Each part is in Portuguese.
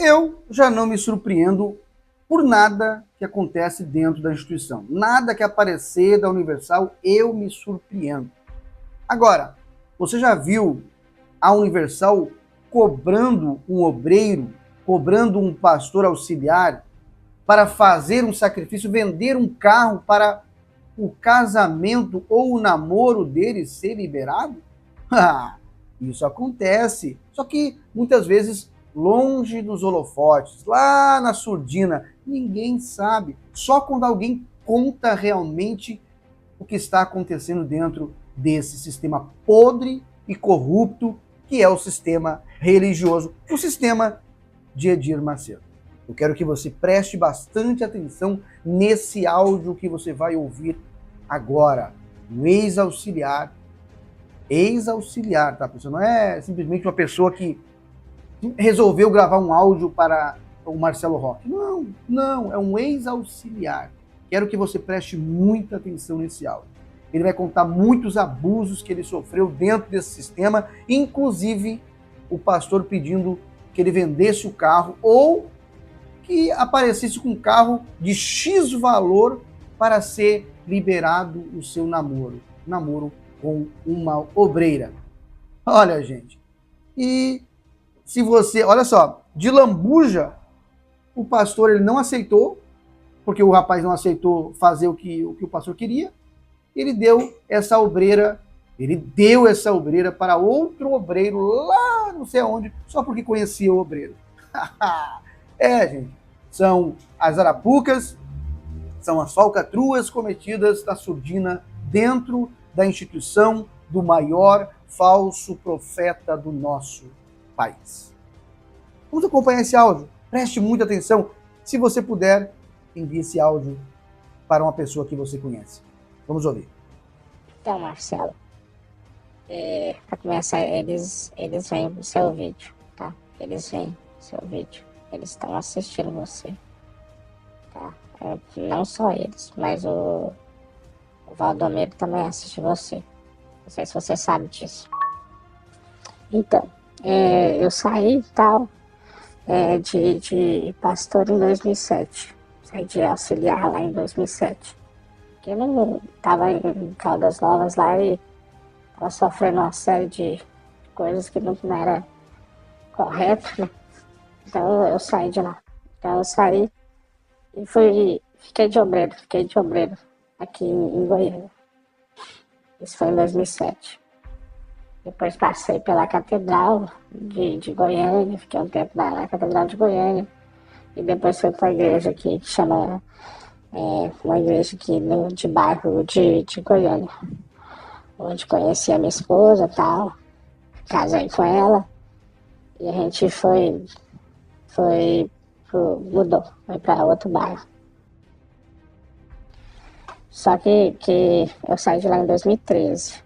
Eu já não me surpreendo por nada que acontece dentro da instituição. Nada que aparecer da Universal, eu me surpreendo. Agora, você já viu a Universal cobrando um obreiro, cobrando um pastor auxiliar para fazer um sacrifício, vender um carro para o casamento ou o namoro dele ser liberado? Isso acontece, só que muitas vezes longe dos holofotes, lá na surdina, ninguém sabe. Só quando alguém conta realmente o que está acontecendo dentro desse sistema podre e corrupto que é o sistema religioso, o sistema de Edir Macedo. Eu quero que você preste bastante atenção nesse áudio que você vai ouvir agora. Um ex-auxiliar, tá, pessoal? Não é simplesmente uma pessoa que resolveu gravar um áudio para o Marcelo Roque. Não, não, é um ex-auxiliar. Quero que você preste muita atenção nesse áudio. Ele vai contar muitos abusos que ele sofreu dentro desse sistema, inclusive o pastor pedindo que ele vendesse o carro ou que aparecesse com um carro de X valor para ser liberado o seu namoro com uma obreira. Olha, gente, e se você, olha só, de lambuja, o pastor ele não aceitou, porque o rapaz não aceitou fazer o que o pastor queria, ele deu essa obreira para outro obreiro lá não sei aonde, só porque conhecia o obreiro. Gente, são as arapucas, são as falcatruas cometidas na surdina dentro da instituição do maior falso profeta do nosso país. Vamos acompanhar esse áudio. Preste muita atenção. Se você puder, envie esse áudio para uma pessoa que você conhece. Vamos ouvir. Então, Marcelo, para começar, eles vêm pro seu vídeo, tá? Eles vêm pro seu vídeo. Eles estão assistindo você, tá? Não só eles, mas o Valdomiro também assiste você. Não sei se você sabe disso. Então, eu saí e tal, de pastor em 2007. Saí de auxiliar lá em 2007. Porque eu não tava em Caldas Novas lá e tava sofrendo uma série de coisas que não era correto, né? Então eu saí de lá. Então eu saí e fiquei de obreiro aqui em Goiânia. Isso foi em 2007. Depois passei pela Catedral de Goiânia, fiquei um tempo na Catedral de Goiânia. E depois fui para a igreja aqui, que chama, uma igreja aqui de bairro de Goiânia. Onde conheci a minha esposa e tal, casei com ela. E a gente mudou, foi para outro bairro. Só que eu saí de lá em 2013,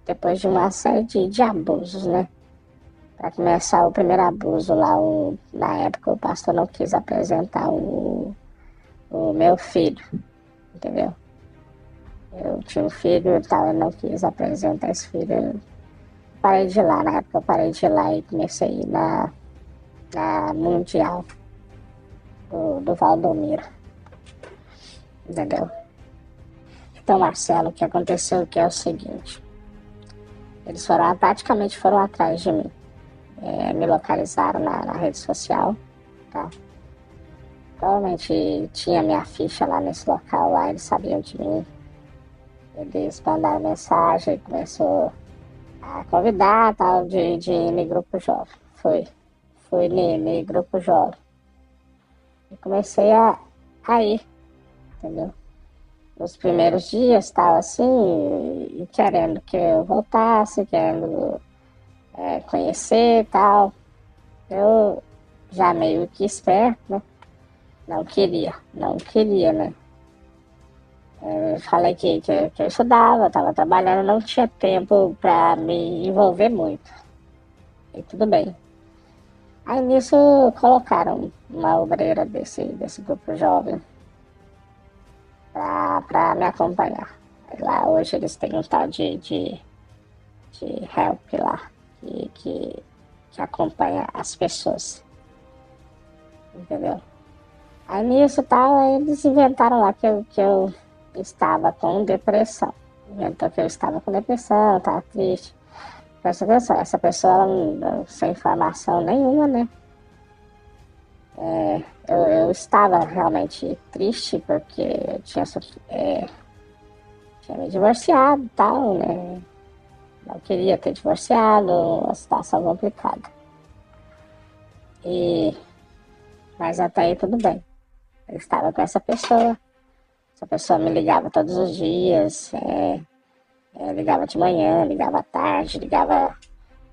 depois de uma série de abusos, né? Para começar, o primeiro abuso lá, na época o pastor não quis apresentar o meu filho, entendeu? Eu tinha um filho e tal, eu não quis apresentar esse filho. Eu parei de ir lá, na época eu parei de ir lá e comecei a ir na Mundial do Valdomiro, entendeu? Então, Marcelo, o que aconteceu que é o seguinte, eles praticamente foram atrás de mim, me localizaram na rede social, tá? Provavelmente tinha minha ficha lá nesse local, lá eles sabiam de mim, eles mandaram mensagem, começou a convidar, tal, de ir no grupo jovem, fui no grupo jovem, e comecei a ir, entendeu? Nos primeiros dias, estava assim, e querendo que eu voltasse, querendo conhecer e tal. Eu já meio que esperto, né? Não queria, né? Eu falei que eu estudava, estava trabalhando, não tinha tempo para me envolver muito. E tudo bem. Aí nisso colocaram uma obreira desse grupo jovem para me acompanhar. Lá hoje eles têm um tal de help lá, que acompanha as pessoas. entendeu? Aí nisso tal, aí eles inventaram lá que eu estava com depressão. Inventou que eu estava com depressão, estava triste. Presta atenção, essa pessoa, ela sem informação nenhuma, né? Eu estava realmente triste porque eu tinha me divorciado e tal, né? Não queria ter divorciado, uma situação complicada. Mas até aí tudo bem. Eu estava com essa pessoa me ligava todos os dias, ligava de manhã, ligava à tarde, ligava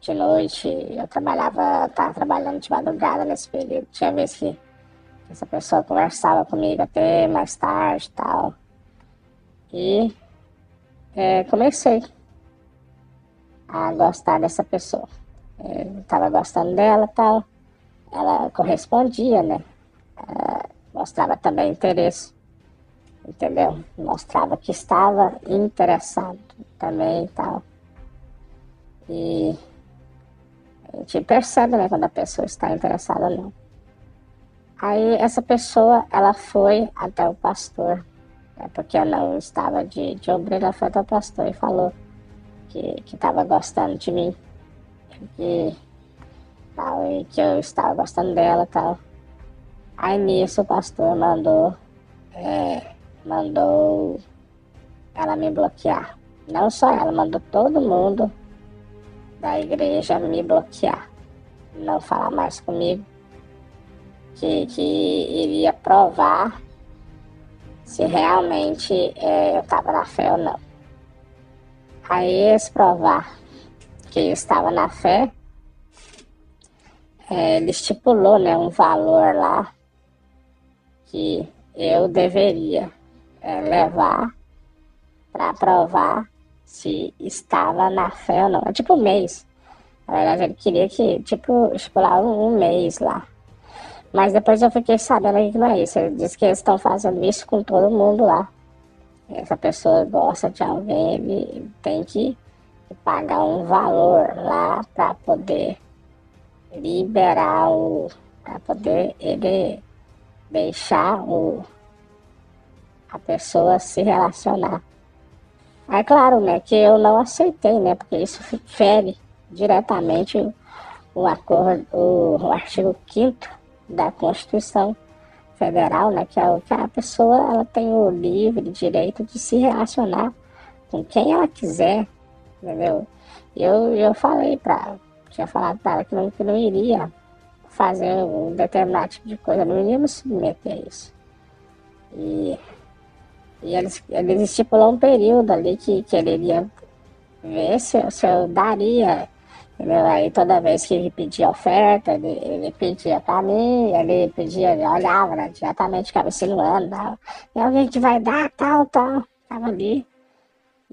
de noite. Eu estava trabalhando de madrugada nesse período. Tinha vezes que essa pessoa conversava comigo até mais tarde e tal. E comecei a gostar dessa pessoa. Estava gostando dela e tal. Ela correspondia, né? Mostrava também interesse, entendeu? Mostrava que estava interessado também e tal. E a gente percebe, né, quando a pessoa está interessada ou não. Aí essa pessoa, ela foi até o pastor, né, porque eu não estava de obreiro, ela foi até o pastor e falou que estava gostando de mim, que, tal, e que eu estava gostando dela e tal. Aí nisso o pastor mandou ela me bloquear. Não só ela, mandou todo mundo da igreja me bloquear. Não falar mais comigo. Que iria provar se realmente eu estava na fé ou não. Aí esse provar que eu estava na fé, ele estipulou, né, um valor lá que eu deveria levar para provar se estava na fé ou não. É tipo um mês. Na verdade, ele queria que, tipo, estipular um mês lá. Mas depois eu fiquei sabendo que não é isso. Ele disse que eles estão fazendo isso com todo mundo lá. Essa pessoa gosta de alguém, ele tem que pagar um valor lá para poder liberar para poder ele deixar a pessoa se relacionar. É claro, né, que eu não aceitei, né, porque isso fere diretamente o acordo, o artigo 5º da Constituição Federal, né, que é o que a pessoa ela tem o livre direito de se relacionar com quem ela quiser, entendeu? Eu tinha falado para ela que não iria fazer um determinado tipo de coisa, não iria me submeter a isso. E eles estipularam um período ali que ele iria ver se eu daria, entendeu? Aí toda vez que ele pedia oferta, ele pedia pra mim, ele olhava, né, diretamente, ficava insinuando, tal. E alguém que vai dar, tal, tava ali.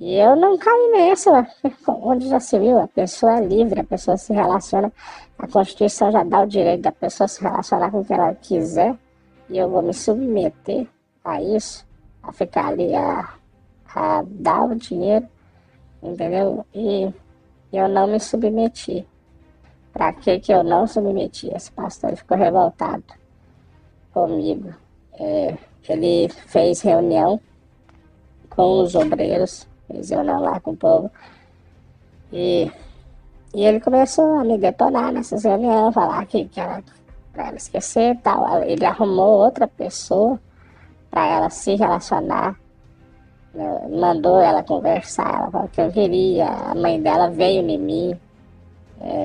E eu não caí nessa, onde já se viu, a pessoa é livre, a pessoa se relaciona, a Constituição já dá o direito da pessoa se relacionar com quem ela quiser, e eu vou me submeter a isso, a ficar ali a dar o dinheiro, entendeu? E eu não me submeti. Pra que eu não submeti? Esse pastor ficou revoltado comigo. Ele fez reunião com os obreiros, fez reunião lá com o povo, e ele começou a me detonar nessas reuniões, falar que era pra ela esquecer e tal. Ele arrumou outra pessoa para ela se relacionar, né? Mandou ela conversar, ela falou que eu queria, a mãe dela veio em mim,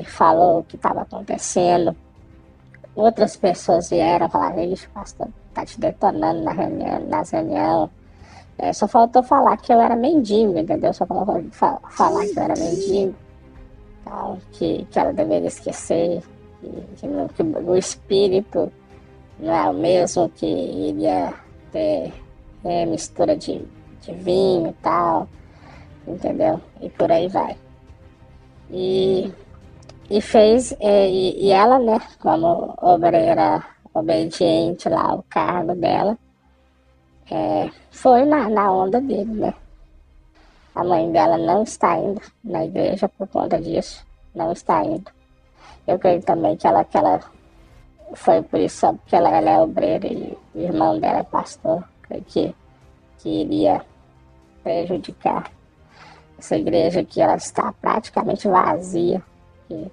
falou o que estava acontecendo. Outras pessoas vieram falar, ixi, pastor, tá te detonando nas reuniões. Só faltou falar que eu era mendigo, entendeu? Só faltou falar que eu era mendigo, tal, que ela deveria esquecer, que o espírito não é o mesmo, que iria ter mistura de vinho e tal, entendeu? E por aí vai. E fez, e ela, né, como obreira obediente lá, o cargo dela, foi na onda dele, né? A mãe dela não está indo na igreja por conta disso, não está indo. Eu creio também que ela foi por isso, só porque ela é obreira e o irmão dela é pastor, que iria prejudicar essa igreja, que ela está praticamente vazia. Que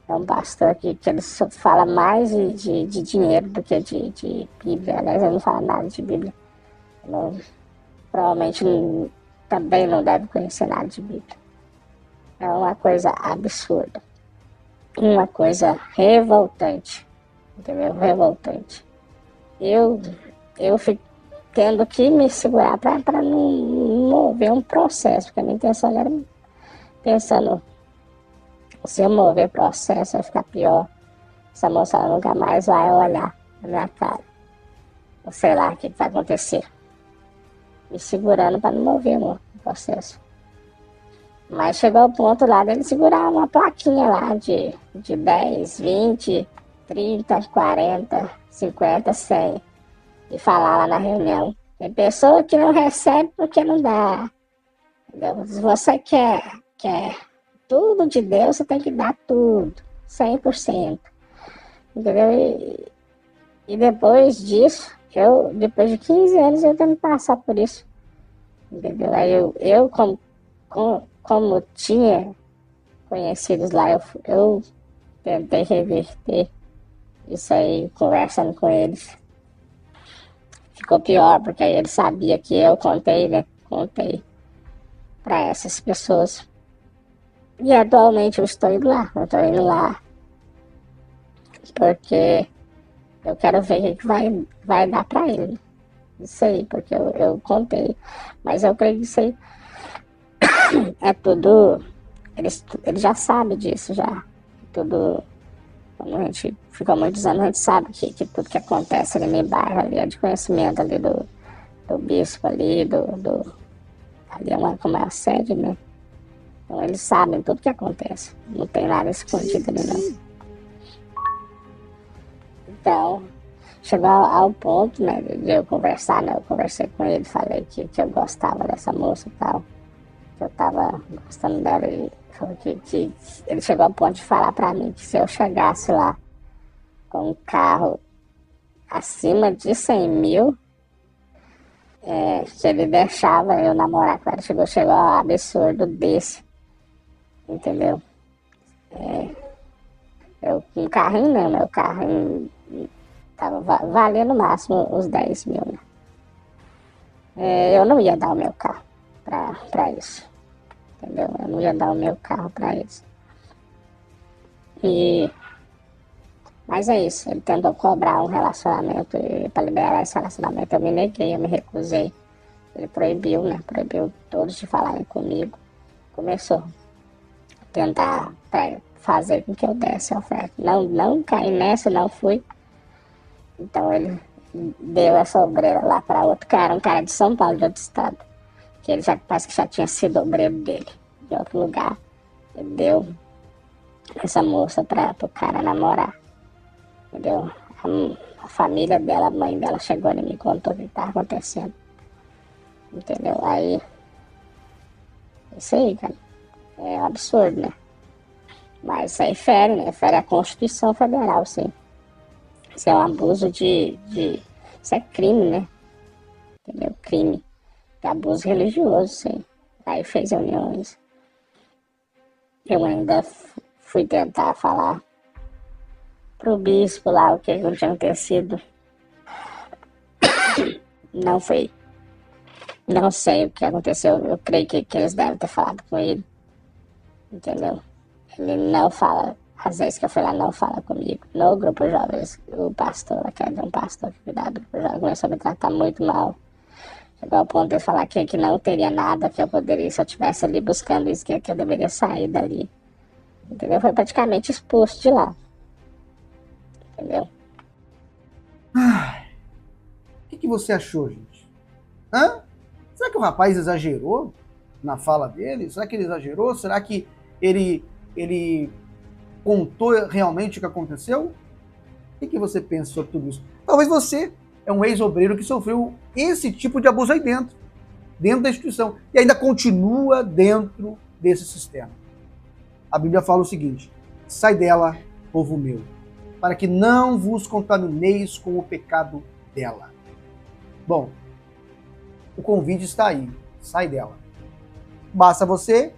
é um pastor que ele só fala mais de dinheiro do que de Bíblia. Aliás, ele não fala nada de Bíblia. Não, provavelmente também não deve conhecer nada de Bíblia. É uma coisa absurda. Uma coisa revoltante. Entendeu? Revoltante. Eu fico tendo que me segurar para não mover um processo, porque a minha intenção era pensando, se eu mover o processo vai ficar pior. Essa moça nunca mais vai olhar na minha cara. Ou sei lá o que vai acontecer. Me segurando para não mover o processo. Mas chegou o ponto lá dele segurar uma plaquinha lá de 10, 20, 30, 40, 50, 100 e falar lá na reunião. Tem pessoa que não recebe porque não dá. Entendeu? Se você quer tudo de Deus, você tem que dar tudo, 100%. Entendeu? E depois disso, depois de 15 anos, eu tenho que passar por isso. Entendeu? Aí eu como tinha conhecidos lá, eu tentei reverter isso aí, conversando com eles. Ficou pior, porque aí ele sabia que eu contei, né? Contei para essas pessoas. E atualmente eu estou indo lá, porque eu quero ver o que vai dar para ele. Isso aí, porque eu contei. Mas eu creio que isso aí é tudo. Ele já sabe disso, já. Tudo. Quando a gente fica muitos anos, a gente sabe que tudo que acontece ali no bairro ali é de conhecimento ali do bispo ali, ali como é a sede, né? Então eles sabem tudo que acontece. Não tem nada escondido ali, não. Então, chegou ao ponto, né, de eu conversar, né? Eu conversei com ele, falei que eu gostava dessa moça e tal. Que eu tava gostando dela e falou que ele chegou ao ponto de falar pra mim que se eu chegasse lá com um carro acima de 100 mil, que ele deixava eu namorar com ela. Chegou a um absurdo desse, entendeu? Um carrinho, né? Meu carrinho tava valendo no máximo os 10 mil, né? Eu não ia dar o meu carro pra isso, entendeu? Eu não ia dar o meu carro pra isso. Mas é isso, ele tentou cobrar um relacionamento e para liberar esse relacionamento eu me neguei, eu me recusei. Ele proibiu, né? Proibiu todos de falarem comigo. Começou a tentar fazer com que eu desse a oferta. Não caí nessa, não fui. Então ele deu essa obreira lá para outro cara, um cara de São Paulo, de outro estado. Que ele parece que já tinha sido obreiro dele, de outro lugar. Ele deu essa moça para o cara namorar. Entendeu? A família dela, a mãe dela chegou e me contou o que estava acontecendo. Entendeu? Aí, isso aí, cara, é um absurdo, né? Mas isso aí fere, né? Fere a Constituição Federal, sim. Isso é um abuso isso é crime, né? Entendeu? Crime. É abuso religioso, sim. Aí fez reuniões. Eu ainda fui tentar falar pro bispo lá o que tinha acontecido. Não foi. Não sei o que aconteceu. Eu creio que eles devem ter falado com ele. Entendeu? Ele não fala. Às vezes que eu fui lá, não fala comigo. No grupo jovens, o pastor, um pastor que cuidava do grupo jovem, começou a me tratar muito mal. Chegou ao ponto de falar que não teria nada, que eu poderia, se eu estivesse ali buscando isso, que eu deveria sair dali. Entendeu? Foi praticamente expulso de lá. Entendeu? O que você achou, gente? Hã? Será que o rapaz exagerou na fala dele? Será que ele exagerou? Será que ele contou realmente o que aconteceu? O que você pensa sobre tudo isso? Talvez você é um ex-obreiro que sofreu esse tipo de abuso aí dentro da instituição, e ainda continua dentro desse sistema. A Bíblia fala o seguinte: sai dela, povo meu. para que não vos contamineis com o pecado dela. Bom, o convite está aí, sai dela. Basta você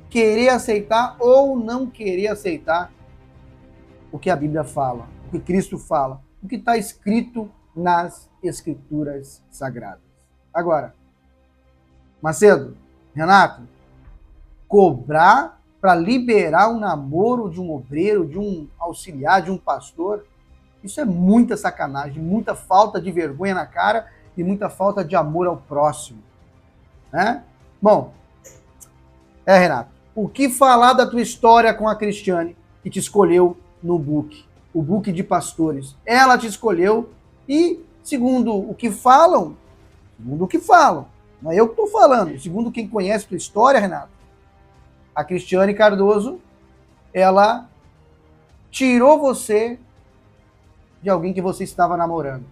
querer aceitar ou não querer aceitar o que a Bíblia fala, o que Cristo fala, o que está escrito nas Escrituras Sagradas. Agora, Macedo, Renato, cobrar para liberar um namoro de um obreiro, de um auxiliar, de um pastor, isso é muita sacanagem, muita falta de vergonha na cara e muita falta de amor ao próximo, né? Bom, Renato, o que falar da tua história com a Cristiane, que te escolheu no book, o book de pastores? Ela te escolheu e, segundo o que falam, não é eu que estou falando, segundo quem conhece tua história, Renato, a Cristiane Cardoso, ela tirou você de alguém que você estava namorando,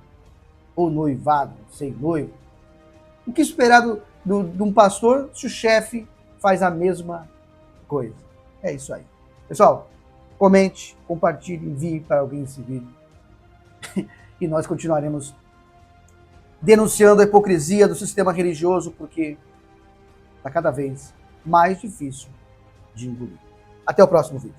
ou noivado, sem noivo. O que esperar de um pastor se o chefe faz a mesma coisa? É isso aí. Pessoal, comente, compartilhe, envie para alguém esse vídeo. E nós continuaremos denunciando a hipocrisia do sistema religioso, porque está cada vez mais difícil de engolir. Até o próximo vídeo.